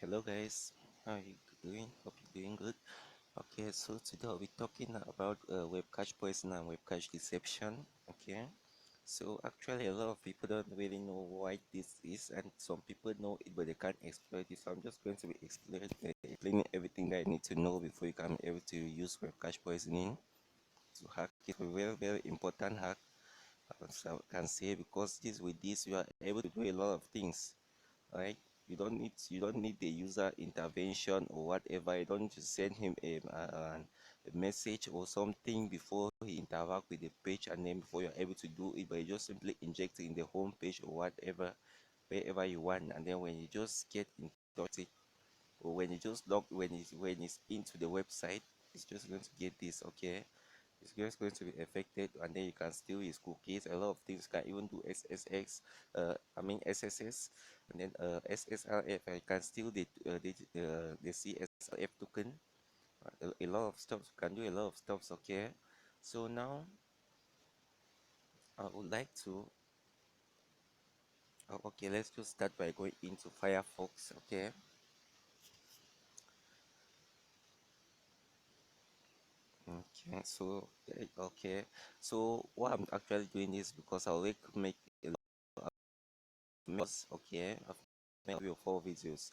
Hello guys, how are you doing? Hope you're doing good. Okay, so today I'll be talking about web cache poison and web cache deception. Okay, so actually a lot of people don't really know why this is, and some people know it but they can't exploit it. So I'm just going to be explaining everything that I need to know before you can be able to use web cache poisoning to hack it. A very important hack, I can say, because with this you are able to do a lot of things, right? You don't need the user intervention or whatever. You don't just send him a message or something before he interact with the page, and then before you're able to do it, but you just simply inject it in the home page or whatever, wherever you want. And then when you just get into it, or when you just log when it's into the website, it's just going to get this. Okay, it's just going to be affected, and then you can steal his cookies. A lot of things can even do SSX, SSS, and then SSRF. You can steal the CSRF token. A lot of stuff can do a lot of stuff. Okay, so now I would like to. Okay, let's just start by going into Firefox. Okay. Okay, so okay, so what I'm actually doing is because I will make a lot of videos. Okay, I've made 3 or 4 videos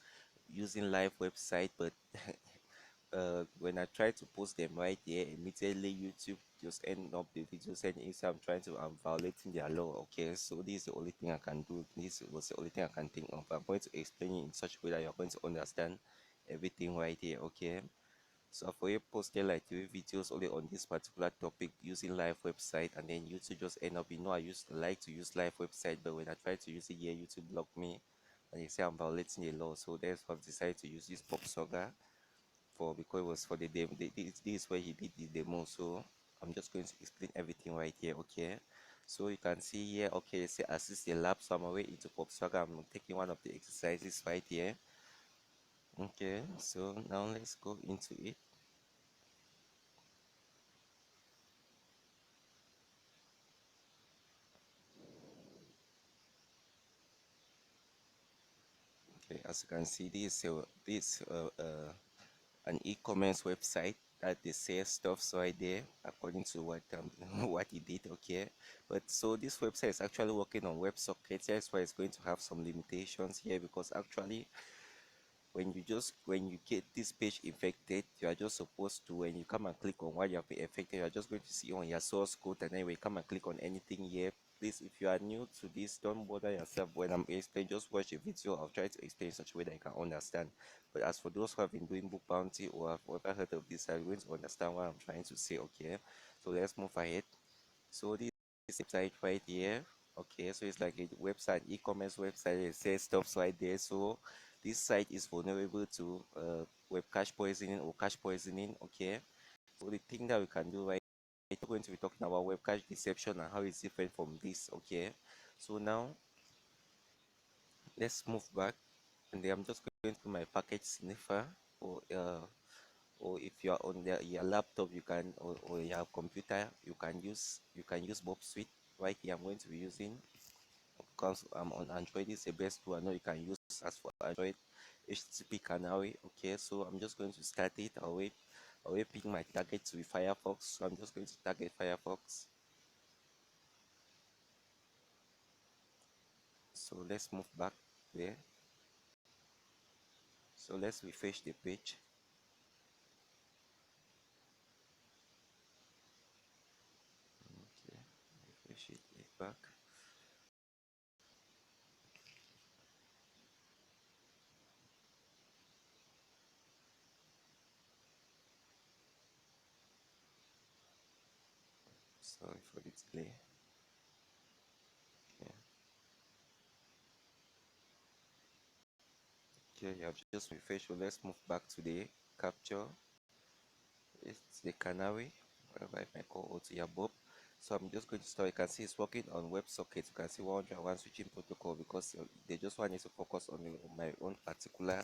using live website, but when I try to post them right there, immediately YouTube just end up the video saying if I'm trying to violating their law. Okay, so this is the only thing I can do. This was the only thing I can think of. I'm going to explain it in such a way that you're going to understand everything right here. Okay. So I've already posted like 3 videos only on this particular topic using live website, and then YouTube just end up, I used to like to use live website, but when I try to use it here, YouTube blocked me and they say I'm violating the law. So that's why I've decided to use this Pop Saga for, because it was for the demo. This is where he did the demo. So I'm just going to explain everything right here. Okay, so you can see here, okay, say assist the lab. So I'm already into Pop Saga. I'm taking one of the exercises right here. Okay, so now let's go into it. Okay, as you can see, this an e-commerce website that they sell stuff right there according to what what he did. Okay, but so this website is actually working on WebSockets. That's why it's going to have some limitations here, because actually when you get this page infected, you are just supposed to, when you come and click on what you have been affected, you are just going to see on your source code, and then when you come and click on anything here, please, if you are new to this, don't bother yourself when I'm explaining. Just watch a video. I'll try to explain in such a way that you can understand. But as for those who have been doing book bounty or have ever heard of this, are going to understand what I'm trying to say. Okay, so let's move ahead. So this website right here. Okay, so it's like a website, e-commerce website. It says stuff right there. So this site is vulnerable to web cache poisoning or cache poisoning. Okay, so the thing that we can do right, we're going to be talking about web cache deception and how it's different from this. Okay, so now let's move back, and then I'm just going to my package sniffer, or if you are on your laptop, you can, or your computer, you can use Bob Suite. Right here I'm going to be using, because I'm on Android. Is the best one I know you can use. As for Android, HTTP Canary. Okay, so I'm just going to start it. I'll pick my target to be Firefox. So I'm just going to target Firefox. So let's move back there. So let's refresh the page. Okay, refresh it back. Sorry for the delay. Okay. Okay, you have just refreshed. So let's move back to the capture. It's the canary, whatever I might call OT above. So I'm just going to start. You can see it's working on WebSocket. You can see 101 switching protocol, because they just want me to focus on my own particular.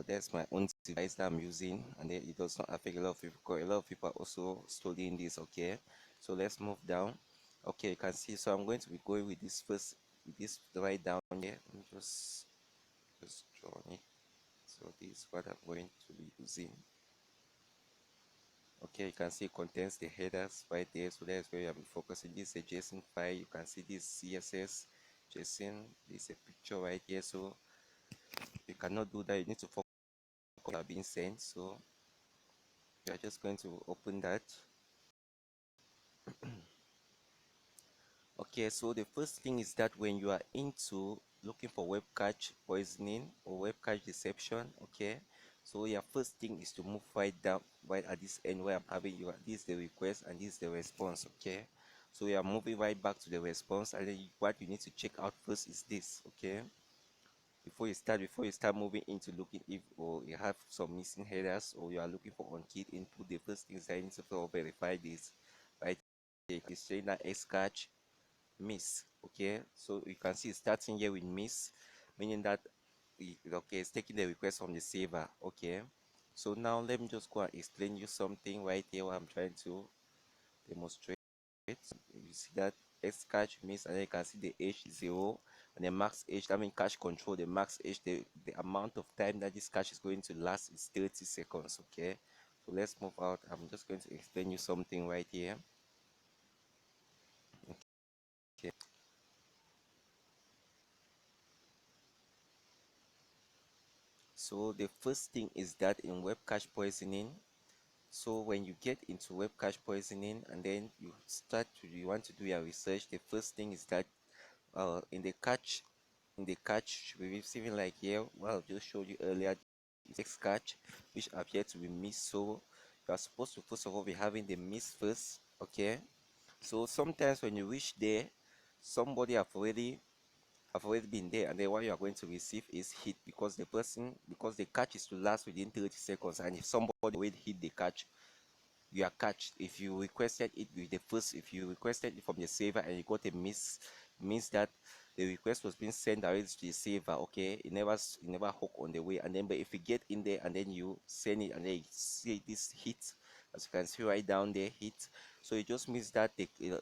That's my own device that I'm using, and then it does not affect a lot of people, because a lot of people are also studying this. Okay, so let's move down. Okay, you can see. So I'm going to be going with this first, with this right down here. Let me just just draw it. So this is what I'm going to be using. Okay, you can see it contains the headers right there, so that's where I'll be focusing. This is a JSON file. You can see this CSS JSON. This is a picture right here, so you cannot do that. You need to focus on what being sent. So we are just going to open that. Okay, so the first thing is that when you are into looking for web cache poisoning or web cache deception, okay, so your first thing is to move right down right at this end where I'm having you. This is the request and this is the response. Okay, so we are moving right back to the response, and then what you need to check out first is this. Okay, before you start moving into looking if or you have some missing headers or you are looking for on-keyed input, the first thing is that you need to verify this right here. It's saying that xcache miss. Okay, so you can see it's starting here with miss, meaning that okay, it's taking the request from the server. Okay, so now let me just go and explain you something right here what I'm trying to demonstrate. You see that x cache miss, and then you can see the h0 and the max h. I mean cache control, the max h, the amount of time that this cache is going to last is 30 seconds. Okay, so let's move out. I'm just going to explain you something right here. Okay, so the first thing is that in web cache poisoning, so when you get into web cache poisoning and then you want to do your research, the first thing is that in the cache we're receiving like here, well, I just showed you earlier, the text cache which appear to be missed. So you are supposed to first of all be having the miss first. Okay, so sometimes when you reach there, somebody have already been there, and then what you are going to receive is hit, because the catch is to last within 30 seconds, and if somebody already hit the catch, you are catched. If you requested it with the first, if you requested it from the server and you got a miss, means that the request was being sent directly to the server. Okay, it never hook on the way, and then but if you get in there and then you send it and then you see this hit, as you can see right down there, hit, so it just means that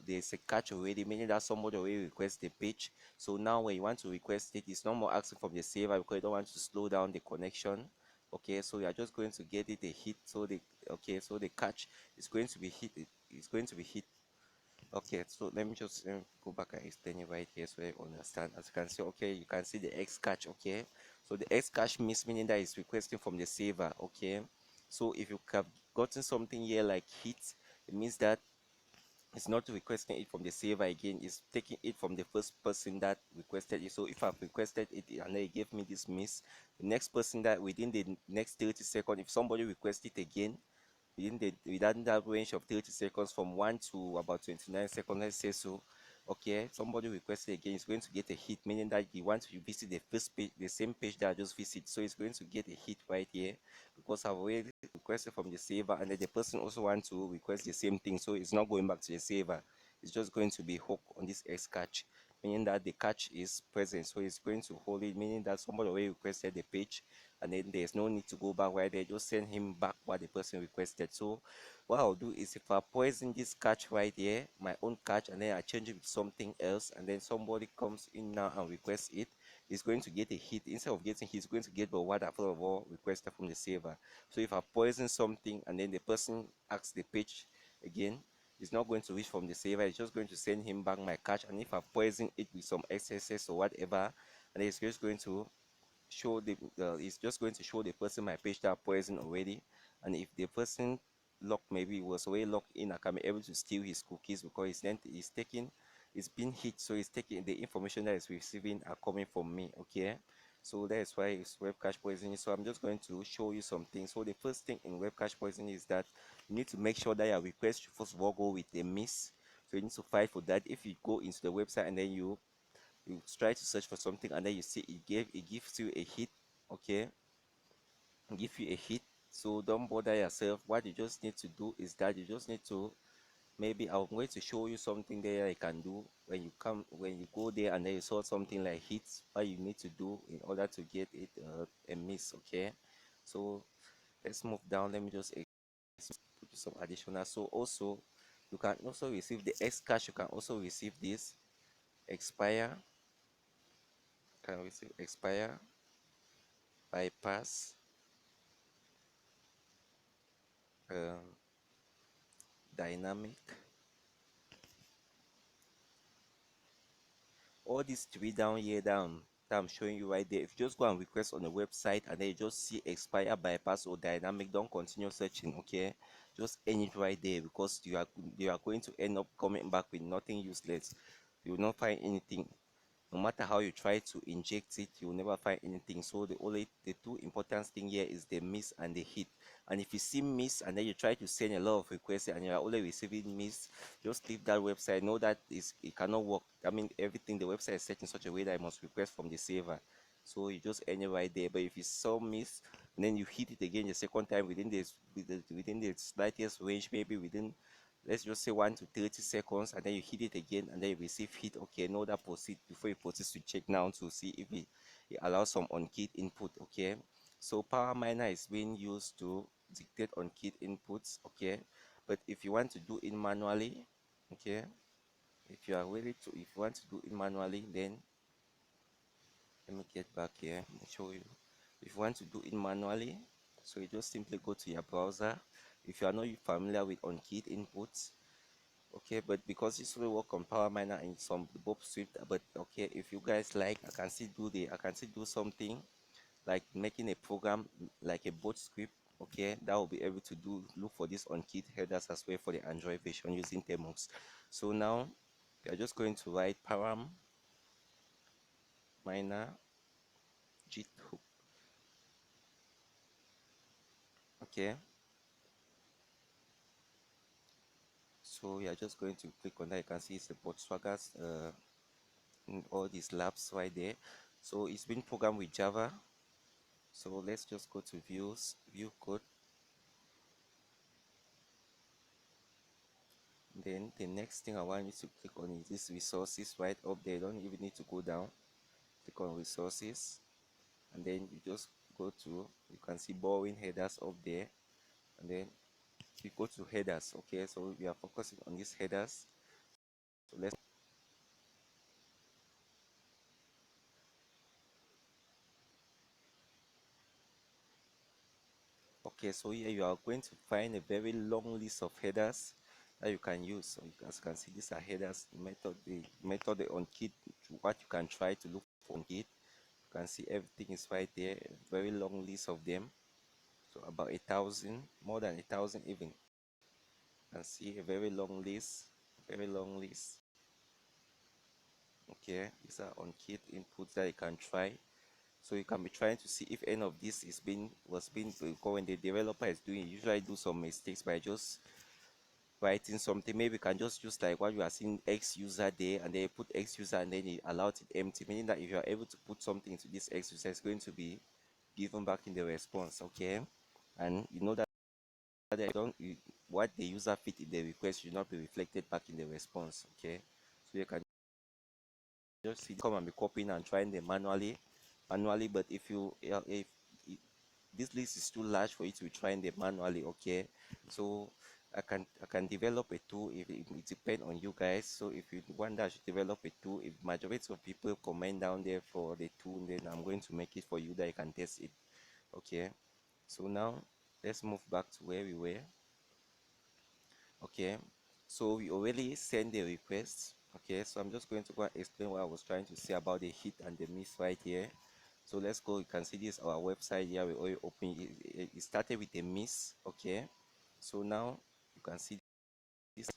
there's a catch already, meaning that somebody already requests the page. So now when you want to request it, it's no more asking from the server because you don't want to slow down the connection. Okay, so you are just going to get it a hit. So the catch is going to be hit. It's going to be hit. Okay, so let me just go back and explain it right here so you understand. As you can see, okay, you can see the X catch. Okay, so the X catch meaning that it's requesting from the server. Okay, so if you have gotten something here like hit, it means that it's not requesting it from the server again, it's taking it from the first person that requested it. So if I've requested it and they gave me this miss, the next person that within the next 30 seconds, if somebody requests it again within that range of 30 seconds, from 1 to about 29 seconds, let's say, so okay, somebody requested again, is going to get a hit, meaning that he wants to visit the first page, the same page that I just visited. So it's going to get a hit right here because I've already requested from the server, and then the person also wants to request the same thing, so it's not going back to the server. It's just going to be hooked on this X catch, meaning that the catch is present, so it's going to hold it, meaning that somebody already requested the page, and then there's no need to go back right there, just send him back what the person requested. So what I'll do is, if I poison this catch right here, my own catch, and then I change it with something else, and then somebody comes in now and requests it, it's going to get a hit. Instead of getting hit, he's going to get the what I've all requested from the server. So if I poison something and then the person asks the page again, it's not going to reach from the server, it's just going to send him back my catch. And if I poison it with some XSS or whatever, and it's just going to show it's just going to show the person my page that poison already. And if the person maybe was already logged in, I can be able to steal his cookies because it's been hit, so it's taking the information that it's receiving are coming from me. Okay, so that's why it's web cache poisoning. So I'm just going to show you some things. So the first thing in web cache poisoning is that you need to make sure that your request should first of all go with a miss. So you need to fight for that. If you go into the website and then you try to search for something and then you see it gives you a hit. Okay, give you a hit, so don't bother yourself. What you just need to do is that you just need to, maybe I'm going to show you something there you can do when you go there and then you saw something like hits, what you need to do in order to get it a miss. Okay, so let's move down. Let me just put some additional. So also you can also receive the X cache. You can also receive this expire, can receive expire, bypass, um, dynamic. All these three down here down that I'm showing you right there. If you just go and request on the website and then you just see expire, bypass, or dynamic, don't continue searching. Okay, just end it right there, because you are going to end up coming back with nothing useless. You will not find anything. No matter how you try to inject it, you will never find anything. So the two important thing here is the miss and the hit. And if you see miss and then you try to send a lot of requests and you are only receiving miss, just leave that website. Know that it cannot work. I mean, everything, the website is set in such a way that it must request from the server. So you just end it right there. But if you saw miss and then you hit it again the second time within the slightest range, maybe within, let's just say, 1 to 30 seconds, and then you hit it again and then you receive hit, okay, know that proceed. Before you proceed to check now to see if it allows some on-keyed input. Okay, so power miner is being used to dictate on-keyed inputs. Okay, but if you want to do it manually, okay, if you are ready to, if you want to do it manually, then let me get back here and show you. If you want to do it manually, so you just simply go to your browser. If you are not familiar with on-keyed inputs, okay, but because this will work on power miner and some bob swift, but okay, if you guys like, I can still do something like making a program like a bot script. Okay, that will be able to look for this on keyed headers as well for the Android version using Tmux. So now we are just going to write param miner git hook. Okay, so we are just going to click on that. You can see it's the bot swaggers, all these labs right there. So it's been programmed with Java. So let's just go to views, view code. Then the next thing I want you to click on is this resources right up there. You don't even need to go down. Click on resources, and then you just go to, you can see borrowing headers up there, and then you go to headers. Okay, so we are focusing on these headers. So let's, okay, so here you are going to find a very long list of headers that you can use. So as you can see, these are headers the method on kit, what you can try to look for on kit. You can see everything is right there, a very long list of them. So about 1,000, more than 1,000 even. You can see a very long list, very long list. Okay, these are on kit inputs that you can try. So you can be trying to see if any of this was being, because when the developer is doing, usually do some mistakes by just writing something. Maybe you can just use like what you are seeing X user there, and then you put X user and then it allows it empty, meaning that if you are able to put something into this X user, it's going to be given back in the response. Okay, and you know that they don't what the user fit in the request should not be reflected back in the response. Okay, so you can just come and be copying and trying them manually. But if you, if this list is too large for you to be trying them manually, okay, so I can develop a tool. If it depends on you guys. So if you want that I should develop a tool, if majority of people comment down there for the tool, then I'm going to make it for you that you can test it. Okay, so now let's move back to where we were. Okay, so we already sent the request. Okay, so I'm just going to go and explain what I was trying to say about the hit and the miss right here. So let's go. You can see this our website here. We already open it started with a miss. Okay, so now you can see this.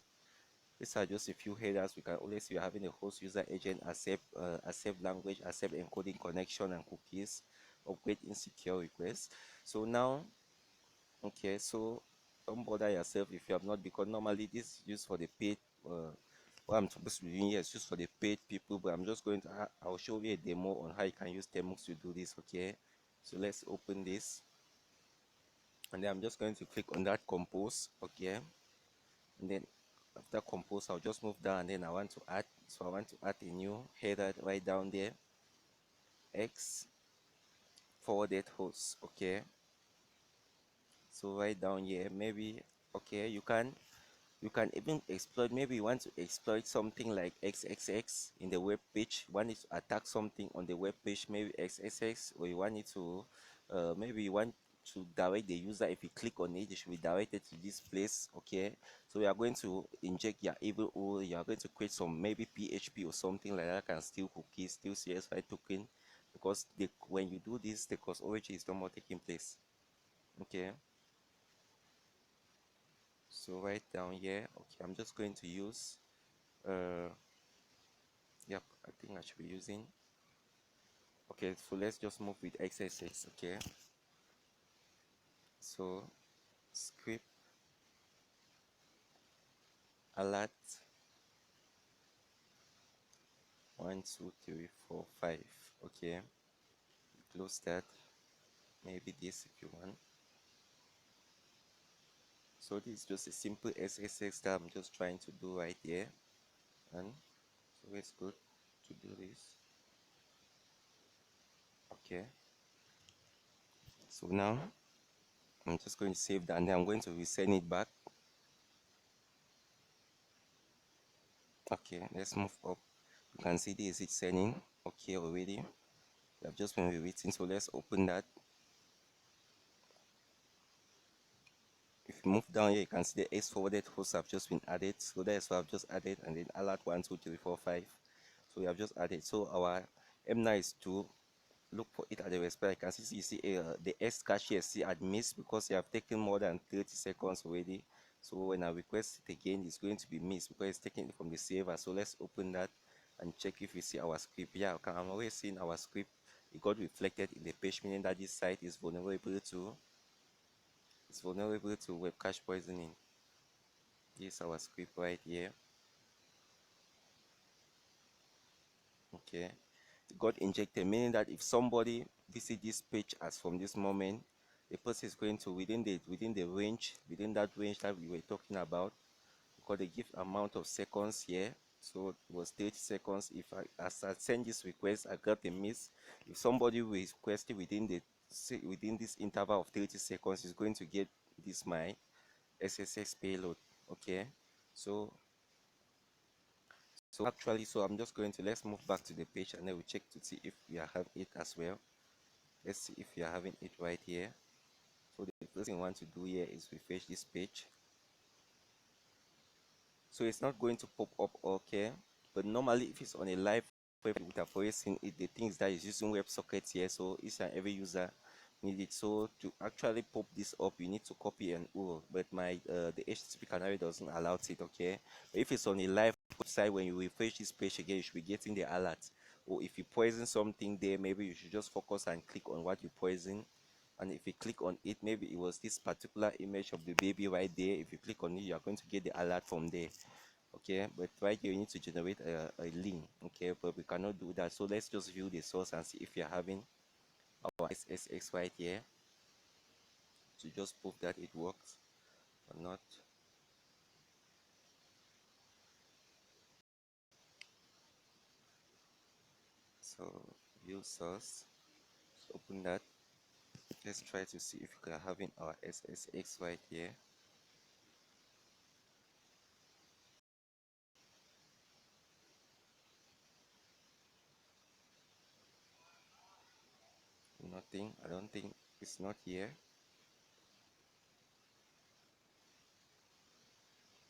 These are just a few headers. We can always see we're having a host user agent, accept language, accept encoding connection and cookies, upgrade insecure requests. So now, okay, so don't bother yourself if you have not, because normally this is used for the paid, what I'm supposed to be doing here is just for the paid people, but I'm just going to, I'll show you a demo on how you can use Tmux to do this. Okay, so let's open this, and then I'm just going to click on that compose. Okay, and then after compose, I'll just move down, and then I want to add, so I want to add a new header right down there, X forwarded host. Okay, so right down here, maybe, okay, you can even exploit, maybe you want to exploit something like XXX in the web page. You want it to attack something on the web page, maybe XXX, or you want it to maybe you want to direct the user. If you click on it, it should be directed to this place. Okay, so we are going to inject your evil or you are going to create some maybe PHP or something like that, can steal cookies, steal CSI token, because when you do this, the cross origin is no more taking place. Okay, so right down here, okay, I'm just going to use yep, I think I should be using, okay, so let's just move with XSS. Okay, so script alert 1 2 3 4 5. Okay, close that, maybe this if you want. So this is just a simple SSX that I'm just trying to do right here, and so it's good to do this. Okay, so now I'm just going to save that and then I'm going to resend it back. Okay, let's move up. You can see this is sending. Okay, already we have just been rewritten, so let's open that. If you move down here, you can see the S forwarded hosts have just been added, so that's what I've just added, and then alert 1 2 3 4 5. So we have just added. So our M9 is to look for it at the respect. I can see, you see the S cache here see had missed because you have taken more than 30 seconds already. So when I request it again, it's going to be missed because it's taken it from the server. So let's open that and check if we see our script. Yeah, I'm always seeing our script. It got reflected in the page, meaning that this site is vulnerable to web cache poisoning. This is our script right here. Okay, it got injected, meaning that if somebody visit this page as from this moment, the person is going to within that range that we were talking about, because they give amount of seconds here. So it was 30 seconds. If as I send this request, I got a miss. If somebody requested within this interval of 30 seconds, is going to get this my SSX payload. Okay, so actually, so I'm just going to, let's move back to the page and then we check to see if we are having it as well. Let's see if we are having it right here. So the first thing I want to do here is refresh this page. So it's not going to pop up. Okay, but normally if it's on a live web, we have always seen it, the things that is using WebSockets here, so each and every user need it. So to actually pop this up, you need to copy an URL, but the HTTP canary doesn't allow it. Okay, but if it's on a live website, when you refresh this page again, you should be getting the alert. Or if you poison something there, maybe you should just focus and click on what you poison. And if you click on it, maybe it was this particular image of the baby right there. If you click on it, you are going to get the alert from there. Okay, but right here you need to generate a link. Okay, but we cannot do that, so let's just view the source and see if you're having our SSX right here to just prove that it works or not. So view source, let's open that. Let's try to see if we are having our SSX right here. Nothing. I don't think it's not here,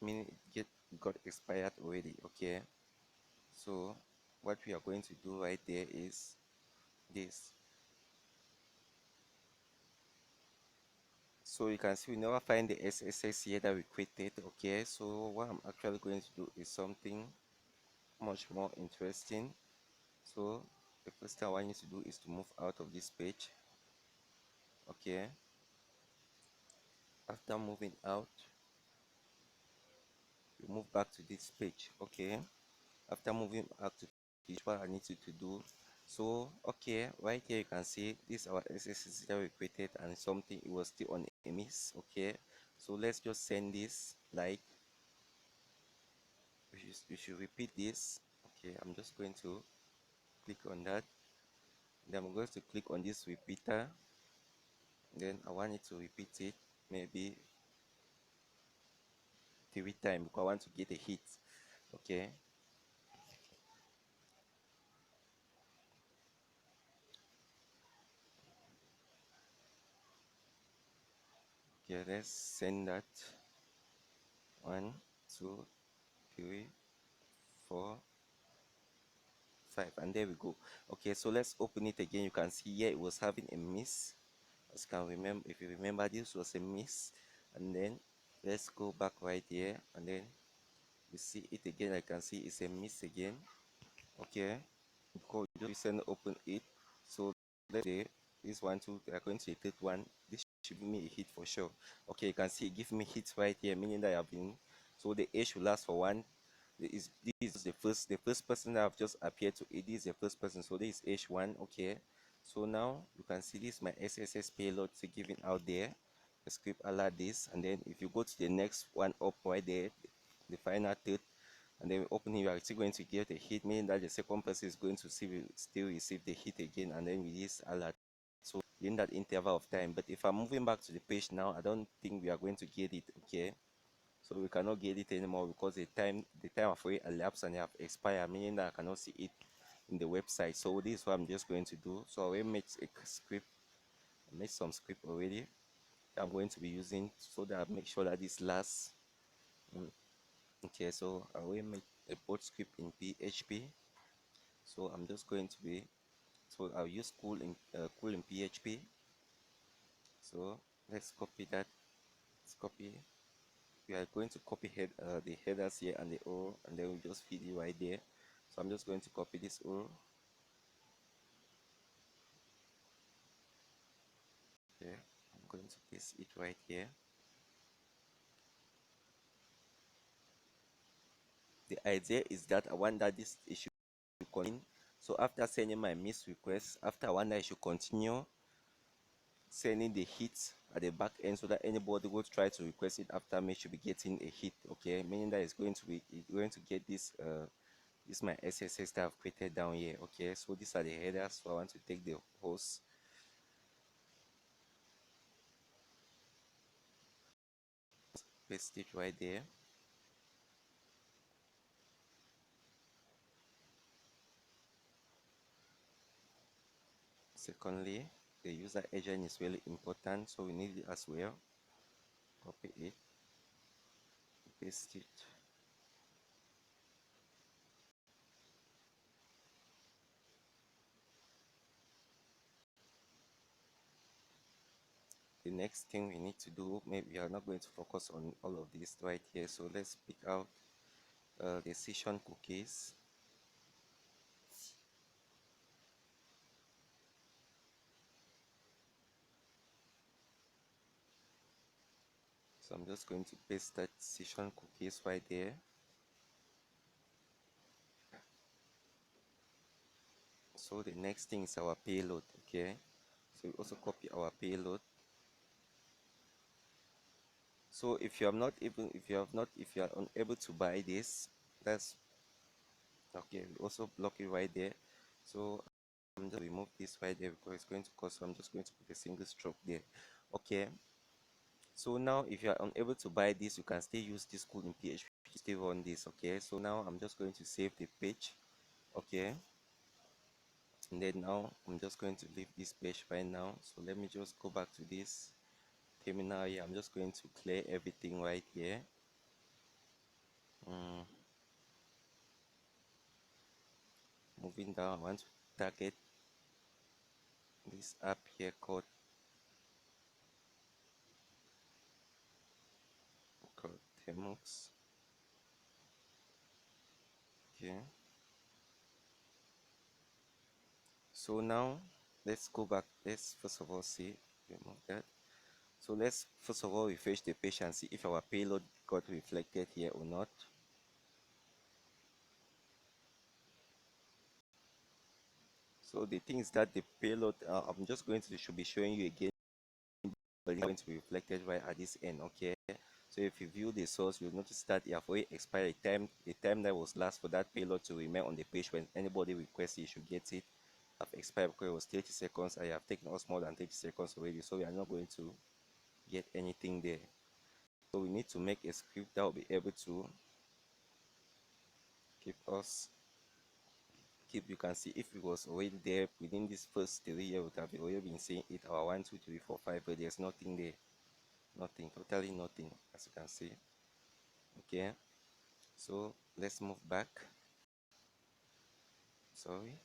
meaning it got expired already. Okay, so what we are going to do right there is this. So you can see we never find the SSX here that we created. Okay, so what I'm actually going to do is something much more interesting. So the first thing I want you to do is to move out of this page. Okay, after moving out, you move back to this page. Okay, after moving back to this, what I need you to do. So okay, right here you can see this our SSX that we created, and something it was still on a miss. Okay, so let's just send this like you should repeat this. Okay, I'm just going to click on that, then I'm going to click on this repeater, then I want it to repeat it maybe 3 times because I want to get a hit. Okay, Okay, let's send that. 1, 2, 3, 4, 5, and there we go. Okay, so let's open it again. You can see here it was having a miss. As you can remember, if you remember, this was a miss. And then let's go back right here, and then you see it again. I can see it's a miss again. Okay, because you just send open it. So let's say this one, two, they are going to the third one. This should give me a hit for sure. Okay, you can see it give me hits right here, meaning that I have been. So the A should last for one. This is the first person that have just appeared to it. This is the first person, so this is H1. Okay, so now you can see this my SSS payload to giving out there. The script alert this, and then if you go to the next one up right there, the final third, and then open it, you are still going to get a hit, meaning that the second person is going to still receive the hit again, and then release alert. So in that interval of time. But if I'm moving back to the page now, I don't think we are going to get it. Okay, so we cannot get it anymore because the time of it elapsed and it have expired, meaning that I cannot see it in the website. So this is what I'm just going to do. So I will make a script. I made some script already that I'm going to be using so that I make sure that this lasts. Okay, so I will make a boot script in PHP. So I'm just going to be, so I'll use cool in PHP. So let's copy that. Let's copy. We are going to copy the headers here and the O, and then we just feed it right there. So I'm just going to copy this O. Okay, I'm going to paste it right here. The idea is that I want that this issue to continue. So after sending my miss request, after I want that I should continue sending the hits at the back end so that anybody who try to request it after me should be getting a hit. Okay, meaning that it's going to get this my SSS that I've created down here. Okay, so these are the headers. So I want to take the host, paste it right there. Secondly, the user agent is really important, so we need it as well. Copy it, paste it. The next thing we need to do, maybe we are not going to focus on all of this right here, so let's pick out the session cookies. So I'm just going to paste that session cookies right there. So the next thing is our payload. Okay, so we also copy our payload. So if you are unable to buy this, that's okay. We also block it right there. So I'm just remove this right there because it's going to cost. So I'm just going to put a single stroke there. Okay, so now if you are unable to buy this, you can still use this code in PHP, still run this. Okay, so now I'm just going to save the page. Okay, and then now I'm just going to leave this page right now. So let me just go back to this terminal here. I'm just going to clear everything right here. Moving down, I want to target this app here called Temux. Okay, so now let's go back. Let's first of all see, remove that. So let's first of all refresh the page and see if our payload got reflected here or not. So the thing is that the payload, I'm just going to should be showing you again, but it's going to be reflected right at this end. Okay, so if you view the source, you'll notice that you have already expired the time that was last for that payload to remain on the page when anybody requests it, you should get it. Have expired because it was 30 seconds. I have taken us more than 30 seconds already, so we are not going to get anything there. So we need to make a script that will be able to keep us keep you can see if it was already there within this first 3 years, we would have already been seeing it our 1 2 3 4 5, but there's nothing there. nothing, totally nothing, as you can see. Okay, so let's move back. Sorry.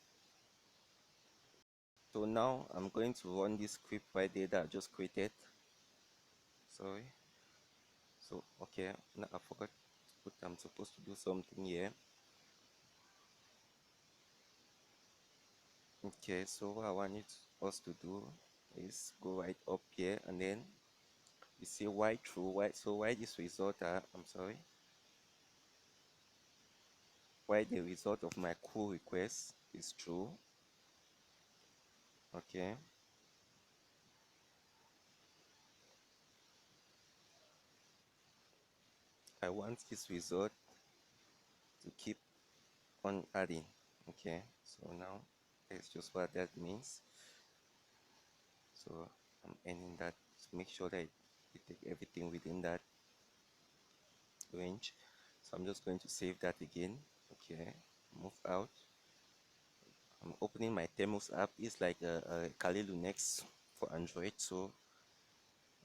So now I'm going to run this script right there that I just created. Sorry. So okay, now I forgot to put, I'm supposed to do something here. Okay, so what I want us to do is go right up here, and then you see why true, why, so why this result I'm sorry, why the result of my pull request is true. Okay, I want this result to keep on adding. Okay, so now that's just what that means. So I'm ending that to make sure that it take everything within that range. So I'm just going to save that again. Okay, move out. I'm opening my Thermos app. It's like a Kali Linux for Android. So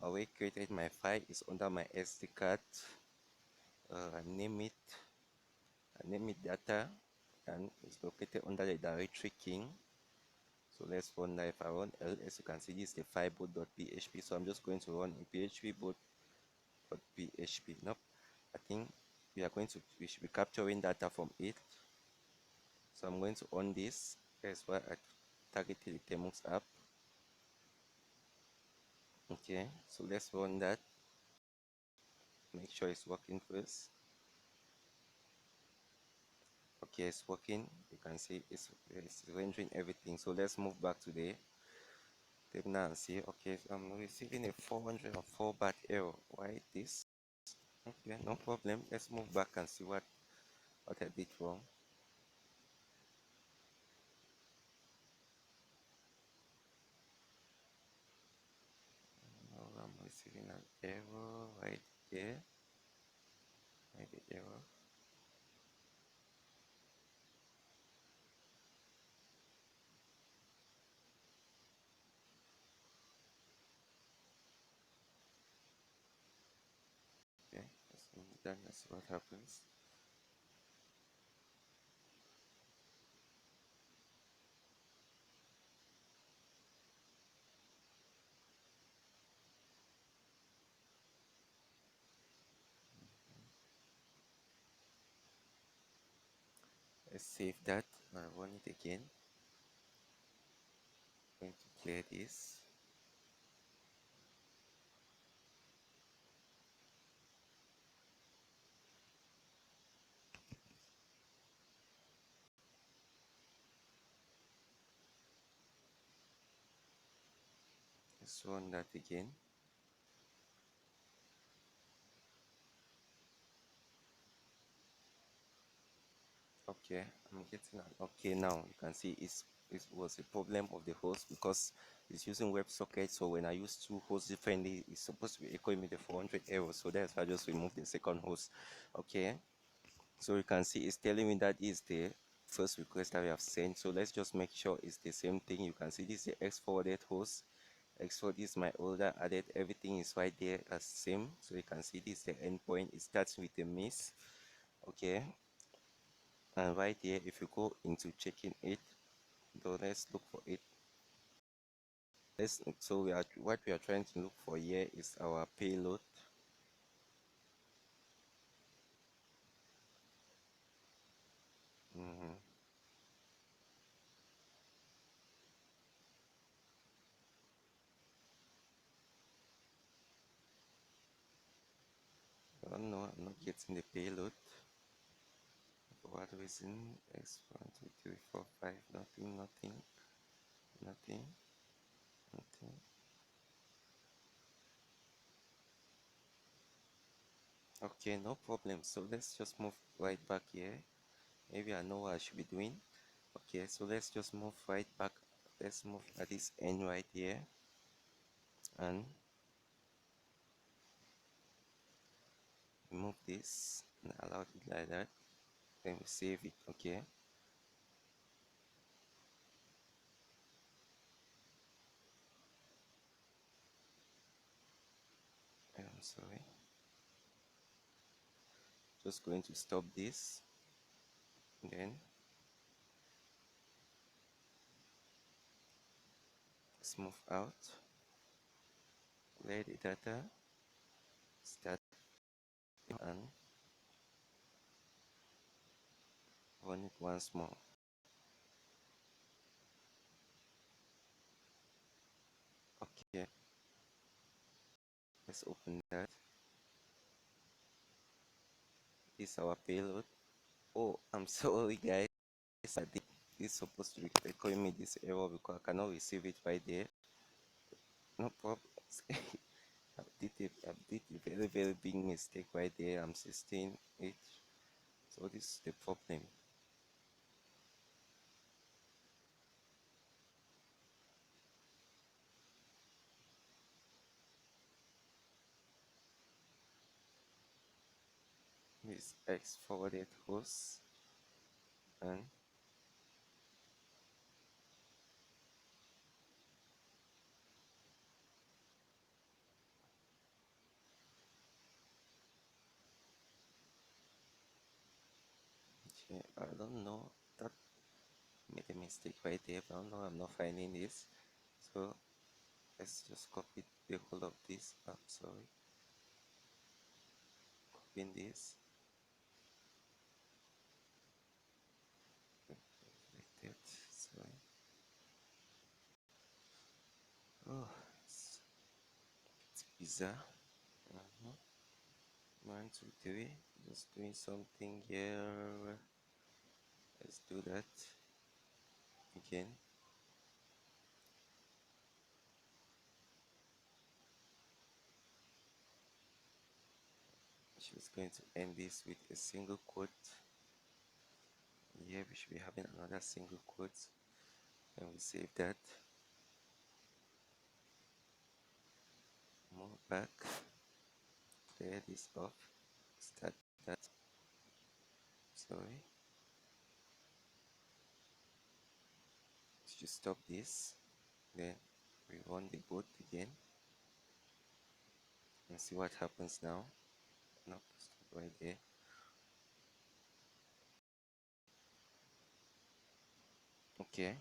I already created my file. It's under my SD card. I name it data, and it's located under the directory king. So let's run that. If I run ls, you can see this is the file boot.php. So I'm just going to run in php boot.php. Nope, I think we should be capturing data from it. So I'm going to on this. That's why I targeted the Thermos app. Okay, so let's run that. Make sure it's working first. Okay, it's working. You can see it's rendering everything. So let's move back to the terminal and see. Okay, so I'm receiving a 404 baht error. Why this? Okay, no problem. Let's move back and see what I did wrong. Now I'm receiving an error right there. Right, the error. Okay, let's see what happens. Let's save that and run it again. I'm going to clear this. Let's run that again. Okay, I'm getting an okay now. You can see it was a problem of the host because it's using WebSocket. So when I use two hosts differently, it's supposed to be echoing me the 400 errors. So that's why I just removed the second host. Okay, so you can see it's telling me that is the first request that we have sent. So let's just make sure it's the same thing. You can see this is the X forwarded host. X forward is my older added. Everything is right there as same. So you can see this is the endpoint. It starts with a miss. Okay, and right here if you go into checking it, so let's look for it. So what we are trying to look for here is our payload. Mm-hmm. I don't know, I'm not getting the payload for what reason. X1 2 3 4 5, nothing, nothing, nothing, nothing. Okay, no problem. So let's just move right back here. Maybe I know what I should be doing. Okay, so let's just move right back. Let's move at this end right here and remove this and allow it like that. Then we save it. Okay, sorry, just going to stop this, then let's move out, let the data start and run it once more. Okay, let's open that. This is our payload. Oh, I'm sorry guys, this is supposed to be recording me this error because I cannot receive it right there. No problem. I did a very big mistake right there. I'm 16 it. So this is the problem. This X forwarded host and okay, I don't know, that made a mistake right there, but I don't know, I'm not finding this. So let's just copy the whole of this up. Sorry, copying this like that. Sorry. Oh, it's bizarre. Mhm. 1, 2, 3. Just doing something here. Let's do that again. She's going to end this with a single quote. Here we should be having another single quote. And we save that. Move back. Clear this off. Start that. Sorry. Just stop this. Then we run the boot again. And see what happens now. No, stop right there. Okay.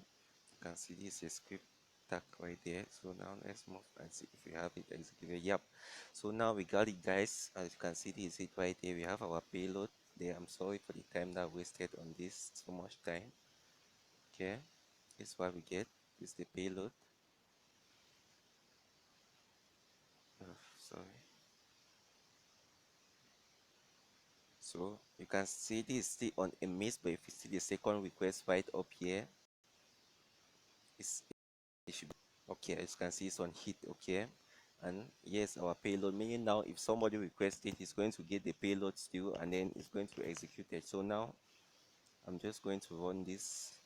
You can see this is script tag right there. So now let's move and see if we have it executed. Yep. So now we got it, guys. As you can see, this is it right there. We have our payload there. I'm sorry for the time that I wasted on this, so much time. Okay, this is what we get. This is the payload. Sorry. So you can see this still on a miss, but if you see the second request right up here, it should be okay. As you can see, it's on hit. Okay, and yes, our payload, meaning now if somebody requests it, it's going to get the payload still, and then it's going to be executed. So now I'm just going to run this.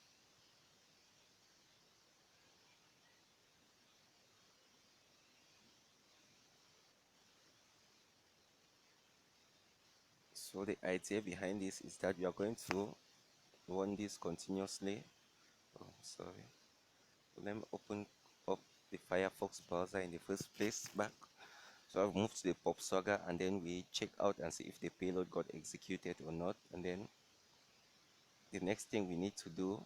So the idea behind this is that we are going to run this continuously. Oh, sorry. Let me open up the Firefox browser in the first place back. So I've moved to the PubSwagger, and then we check out and see if the payload got executed or not. And then the next thing we need to do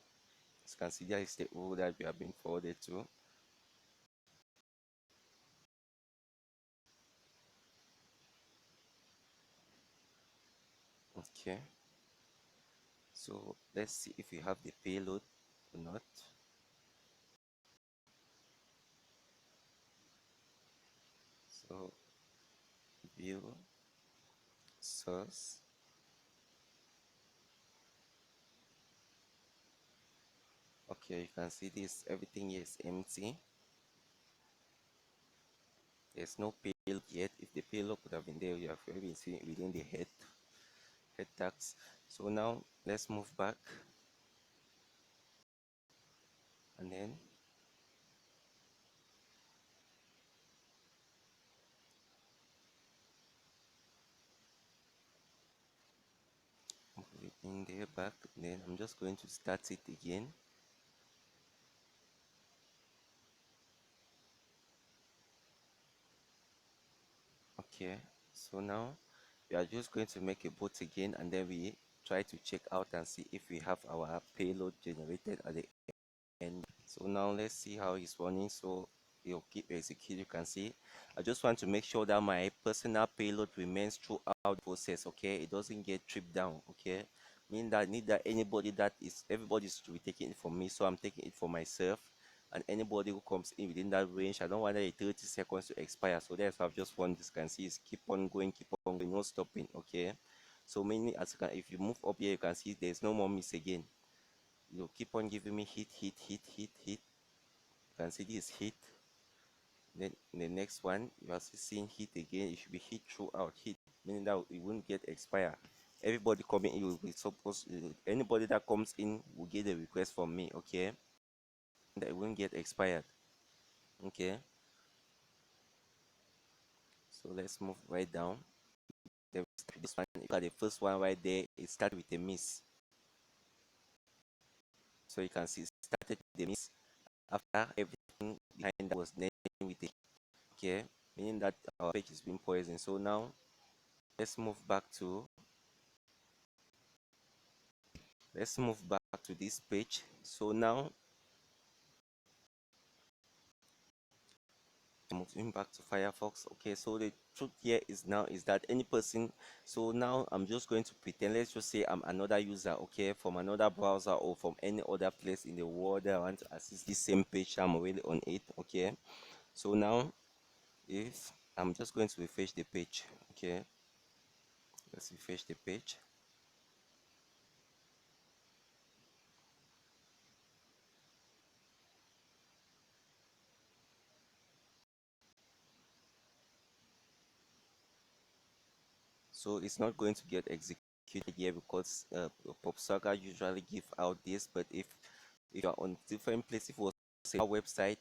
is consider is the role that we have been forwarded to. Okay. So let's see if we have the payload or not. So view source. Okay, you can see this, everything is empty. There's no payload yet. If the payload could have been there, you have already seen it within the head tags. So now let's move back, and then move it in there back. Then I'm just going to start it again. Okay, so now we are just going to make a boot again, and then we try to check out and see if we have our payload generated at the end. So now let's see how it's running. So you'll keep execute. You can see I just want to make sure that my personal payload remains throughout the process. Okay, it doesn't get tripped down. Okay, mean that need that anybody that is everybody's to be taking it from me, so I'm taking it for myself. And anybody who comes in within that range, I don't want the 30 seconds to expire. So that's why I've just want this can see is keep on going, no stopping. Okay, so mainly as you can, if you move up here, you can see there's no more miss again. You keep on giving me hit. You can see this hit. Then in the next one, you are seeing hit again. It should be hit throughout, hit, meaning that it won't get expire. Everybody coming in will be supposed. Anybody that comes in will get a request from me. Okay, that it won't get expired. Okay, so let's move right down. This one, look at the first one right there. It started with a miss. So you can see it started with a miss. After everything behind that was named with a okay, meaning that our page is being poisoned. So now let's move back to this page. So now moving back to Firefox. Okay, so the truth here is now is that any person, so now I'm just going to pretend, let's just say I'm another user, okay, from another browser or from any other place in the world that I want to access this same page. I'm already on it. Okay, so now if I'm just going to refresh the page. Okay, let's refresh the page. So it's not going to get executed here because PubSocket usually give out this. But if you're on different place, if it was say our website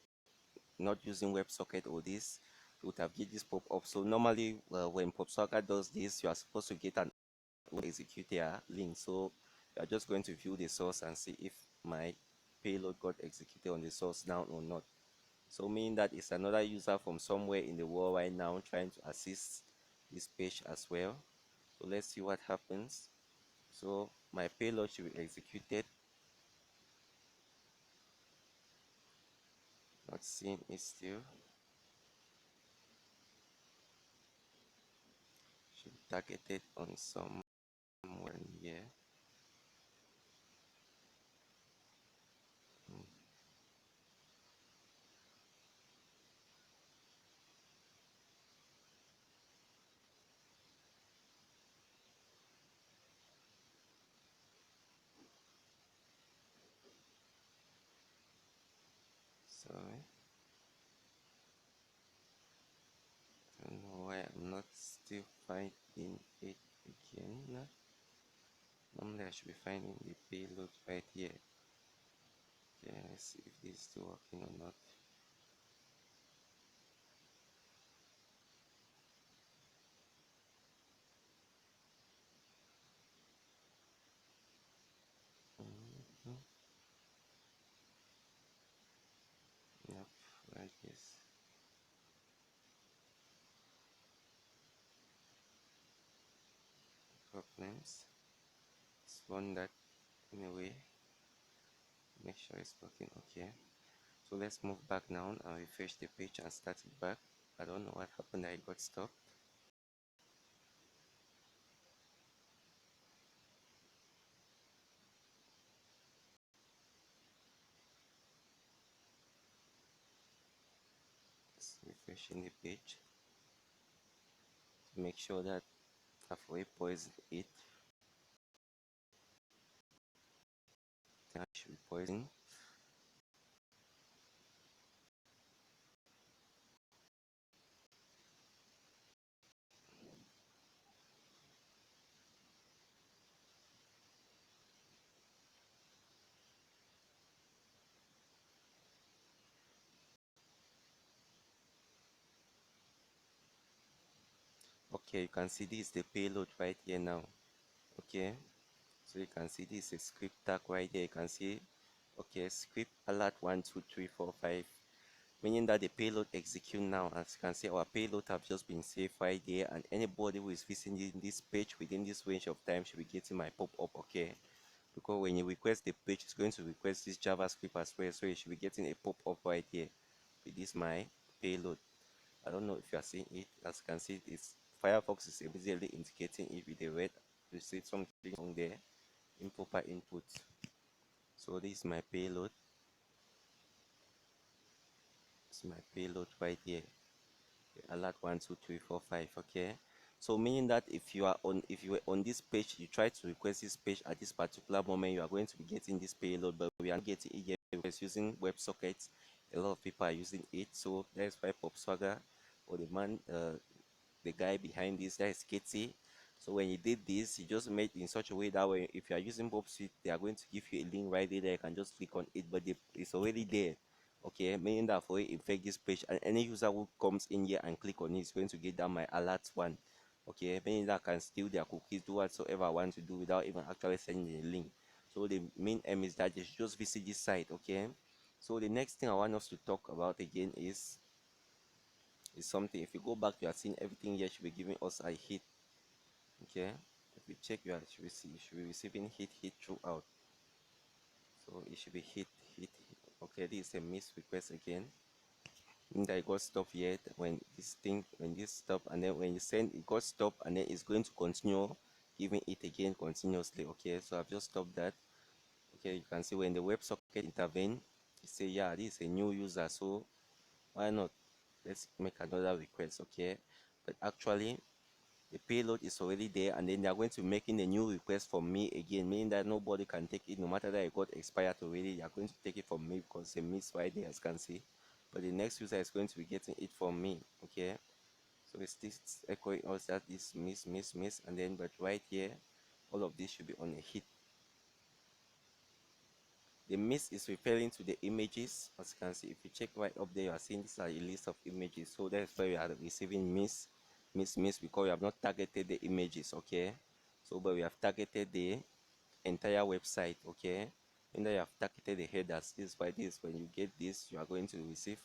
not using WebSocket or this, it would have get this pop up. So normally when PubSocket does this, you are supposed to get an executor link. So you are just going to view the source and see if my payload got executed on the source now or not. So meaning that it's another user from somewhere in the world right now trying to assist this page as well. So let's see what happens. So my payload should be executed. Not seeing it still. Should be targeted on somewhere here. Mm. Sorry. I don't know why I'm not still finding it again. Normally I should be finding the payload right here. Okay, let's see if this is still working or not. Mhm. Yep, like this. Problems. Let's run that in a way. Make sure it's working okay. So let's move back now and refresh the page and start it back. I don't know what happened, I got stopped. Just refreshing the page to make sure that I've poisoned it. That should be poisoned. Okay, you can see this is the payload right here now. Okay, so you can see this is script tag right here. You can see okay, script alert 1 2 3 4 5 meaning that the payload execute now. As you can see, our payload have just been saved right there, and anybody who is visiting this page within this range of time should be getting my pop-up, okay? Because when you request the page, it's going to request this JavaScript as well, so you should be getting a pop-up right here with this my payload. I don't know if you are seeing it. As you can see, it's Firefox is immediately indicating it with the red. You see something on there, improper input. So this is my payload. It's my payload right here. Alert 12345. Okay. So meaning that if you were on this page, you try to request this page at this particular moment, you are going to be getting this payload, but we are not getting it yet because using WebSockets. A lot of people are using it, so that's why PopSwagger or the guy behind this, that is Katie. So when he did this, he just made in such a way that way if you are using Bob Suite, they are going to give you a link right there. You can just click on it, but it's already there. Okay, meaning that for it infect this page, and any user who comes in here and click on it is going to get that my alert one. Okay, meaning that I can steal their cookies, do whatsoever I want to do without even actually sending a link. So the main aim is that they should just visit this site. Okay, so the next thing I want us to talk about again is something. If you go back, you are seeing everything here should be giving us a hit. Okay, if we check, you should be receiving hit throughout. So it should be hit. Okay, this is a miss request again. That it got stopped yet when this stop, and then when you send it got stopped, and then it's going to continue giving it again continuously. Okay, so I've just stopped that. Okay, you can see when the WebSocket intervene, it say yeah, this is a new user, so why not, let's make another request. Okay, but actually the payload is already there, and then they are going to be making a new request from me again, meaning that nobody can take it. No matter that it got expired already, they are going to take it from me because they miss right there, as you can see. But the next user is going to be getting it from me. Okay, so it's this echoing us that this miss, and then but right here all of this should be on a hit. The miss is referring to the images. As you can see, if you check right up there, you are seeing these are a list of images, so that's why we are receiving miss because we have not targeted the images. Okay, so but we have targeted the entire website. Okay, and then you have targeted the headers. This is why this, when you get this, you are going to receive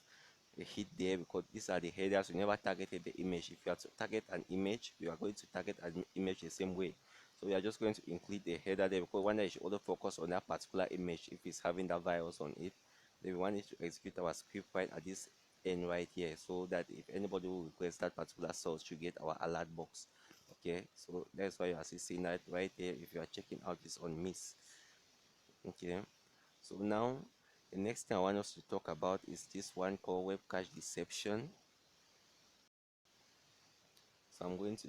a hit there because these are the headers. You never targeted the image. If you are to target an image, you are going to target an image the same way. So we are just going to include the header there because one that should also focus on that particular image if it's having that virus on it. Then we want it to execute our script right at this end right here, so that if anybody will request that particular source should get our alert box. Okay, so that's why you are seeing that right there. If you are checking out this on miss. Okay, so now the next thing I want us to talk about is this one called web cache deception. So I'm going to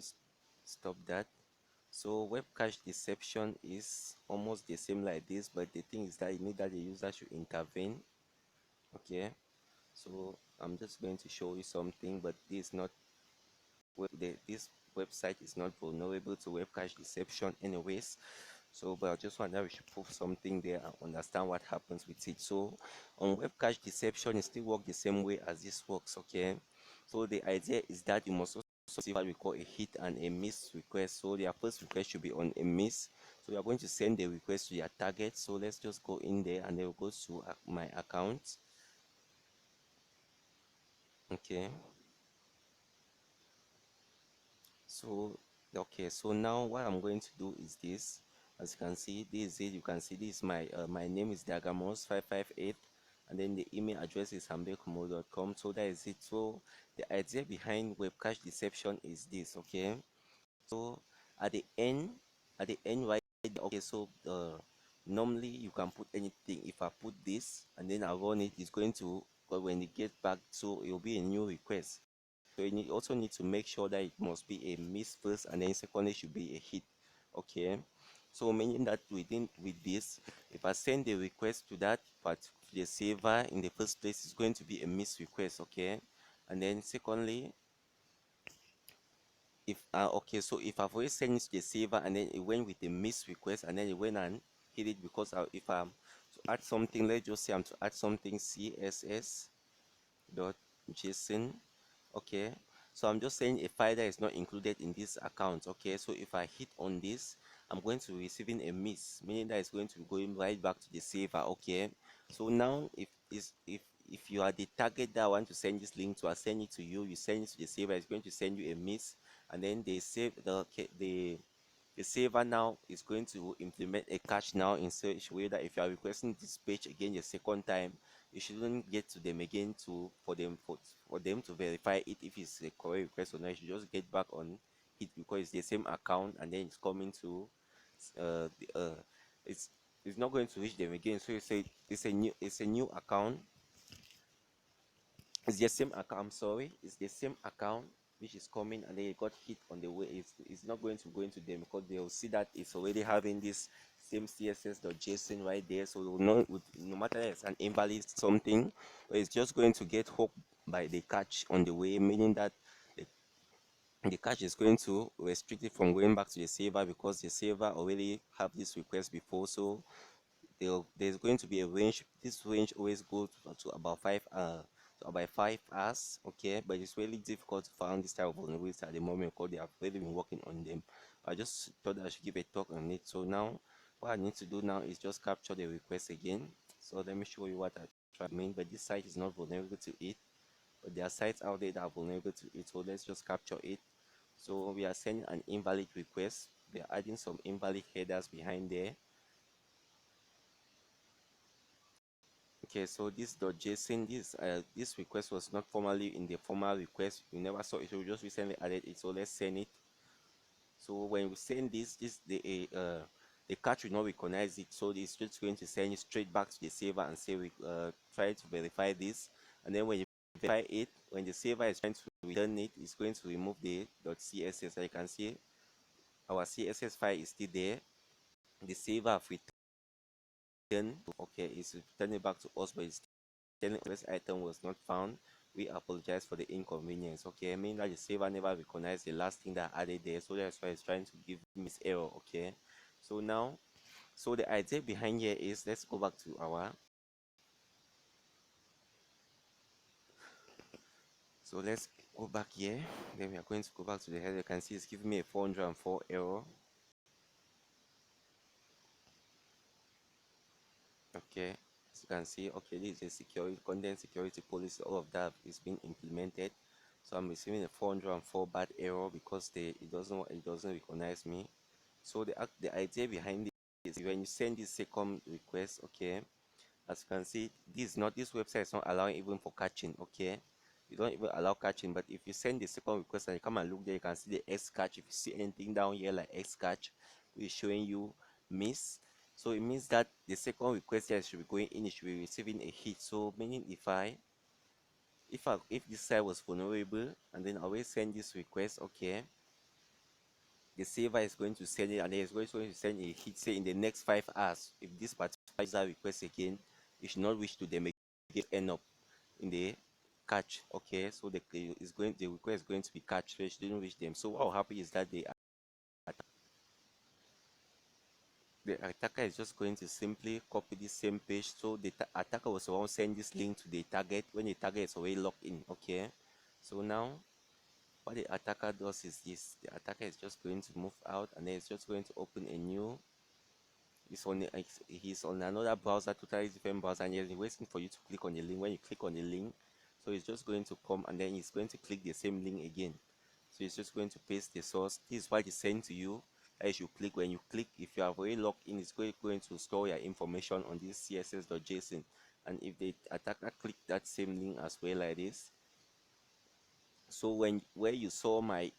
stop that. So web cache deception is almost the same like this, but the thing is that you need that the user should intervene. Okay, so I'm just going to show you something, but this is not this website is not vulnerable to web cache deception anyways. So but I just want that we should prove something there and understand what happens with it. So on web cache deception, it still works the same way as this works. Okay, so the idea is that you must also see what we call a hit and a miss request. So their first request should be on a miss, so we are going to send the request to your target. So let's just go in there and then we'll go to my account. Okay, so okay, so now what I'm going to do is this. As you can see, this is it. You can see this, my name is Diagamos558, and then the email address is hambekomo.com. So that is it. So the idea behind web cache deception is this. Okay, so at the end right, okay, so normally you can put anything. If I put this and then I run it, it's going to, but when it gets back, so it will be a new request. So you also need to make sure that it must be a miss first, and then secondly should be a hit. Okay, so meaning that with this, if I send the request to that part to the server in the first place, it's going to be a miss request. Okay, and then secondly, if okay, so if I've already sent it to the server and then it went with a miss request and then it went and hit it, because if I'm to add something, let's just say I'm to add something css dot json. Okay, so I'm just saying a file that is not included in this account. Okay, so if I hit on this, I'm going to be receiving a miss, meaning that it's going to be going right back to the server. Okay, so now if if you are the target that want to send this link to, I send it to you, you send it to the server, it's going to send you a miss, and then they save the server now is going to implement a cache now in such a way that if you are requesting this page again the second time, you shouldn't get to them again to for them to verify it if it's a correct request or not. You should just get back on it because it's the same account, and then it's coming to the, it's it's not going to reach them again. So you say it's a new account. It's the same account. I'm sorry, it's the same account which is coming, and then it got hit on the way. It's not going to go into them because they'll see that it's already having this same css.json right there. So no matter that it's an invalid something, but it's just going to get hooked by the cache on the way, meaning that the, the cache is going to restrict it from going back to the server because the server already have this request before. So there's going to be a range. This range always goes to about 5 hours, okay, but it's really difficult to find this type of vulnerability at the moment because they have really been working on them. I just thought I should give a talk on it. So now what I need to do now is just capture the request again. So let me show you what I try to mean. But this site is not vulnerable to it, but there are sites out there that are vulnerable to it. So let's just capture it. So we are sending an invalid request. We are adding some invalid headers behind there. Okay, so this .json, this request was not formally in the formal request. You never saw it. So we just recently added it. So let's send it. So when we send this the cache will not recognize it. So it's just going to send it straight back to the server and say we try to verify this. And then when you verify it, when the server is trying to return it, it's going to remove the .css. So you can see our CSS file is still there. The server have returned. Okay, it's returning back to us, but it's telling us this item was not found. We apologize for the inconvenience. Okay, I mean that the server never recognized the last thing that I added there, so that's why it's trying to give me this error. Okay, so now, so the idea behind here is, let's go back to our, so let's go back here. Then we are going to go back to the header. You can see it's giving me a 404 error. Okay, as you can see, okay, this is a security content security policy. All of that is being implemented. So I'm receiving a 404 bad error because it doesn't recognize me. So the idea behind this is when you send this second request, okay, as you can see, this website is not allowing even for catching. Okay, you don't even allow catching. But if you send the second request and you come and look there, you can see the X catch. If you see anything down here like X catch, which is showing you miss, so it means that the second request here should be going in, it should be receiving a hit. So meaning if this site was vulnerable and then I will send this request, okay, the server is going to send it, and then it's going to send a hit, say in the next 5 hours. If this particular user requests again, it should not reach to them again, end up in the catch. Okay, so the request is going to be catch, so it didn't reach them. So what will happen is that the attacker is just going to simply copy the same page. So the attacker was the one send this link to the target when the target is already logged in. Okay, so now what the attacker does is this: the attacker is just going to move out, and then it's just going to open a new, he's on another browser, totally different browser, and he's waiting for you to click on the link. When you click on the link, so it's just going to come, and then he's going to click the same link again. So it's just going to paste the source. This is what it's saying to you as you click. When you click, if you are already logged in, it's going to store your information on this css.json. And if the attacker click that same link as well like this, so where you saw my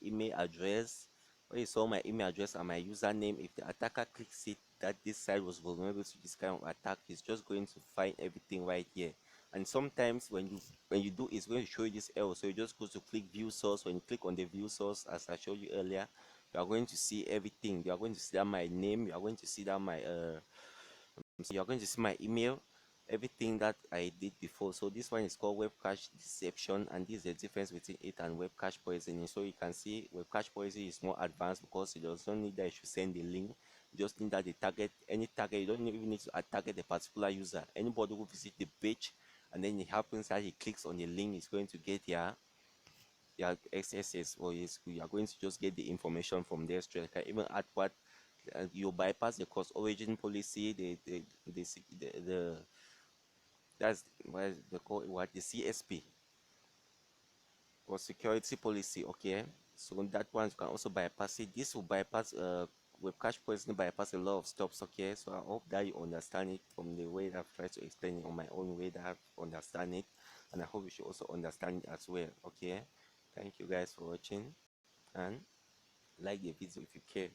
email address, where you saw my email address and my username, if the attacker clicks it that this site was vulnerable to this kind of attack, he's just going to find everything right here. And sometimes when you do, it's going to show you this error. So you just go to click view source. When you click on the view source, as I showed you earlier, you are going to see everything. You are going to see that my name, you are going to see that my so you're going to see my email, everything that I did before. So this one is called web cache deception, and this is the difference between it and web cache poisoning. So you can see web cache poisoning is more advanced because it does not need that you should send the link. You just need that the target, any target, you don't even need to target the particular user. Anybody who visit the page and then it happens that he clicks on the link, is going to get your XSS, or you are going to just get the information from there straight. You can even add what you bypass the cross origin policy, the That's what they call what the CSP for security policy. Okay, so that one you can also bypass it. This will bypass with cache poisoning bypass a lot of stops. Okay, so I hope that you understand it from the way that I've tried to explain it on my own way that I've understand it, and I hope you should also understand it as well. Okay, thank you guys for watching and like the video if you care.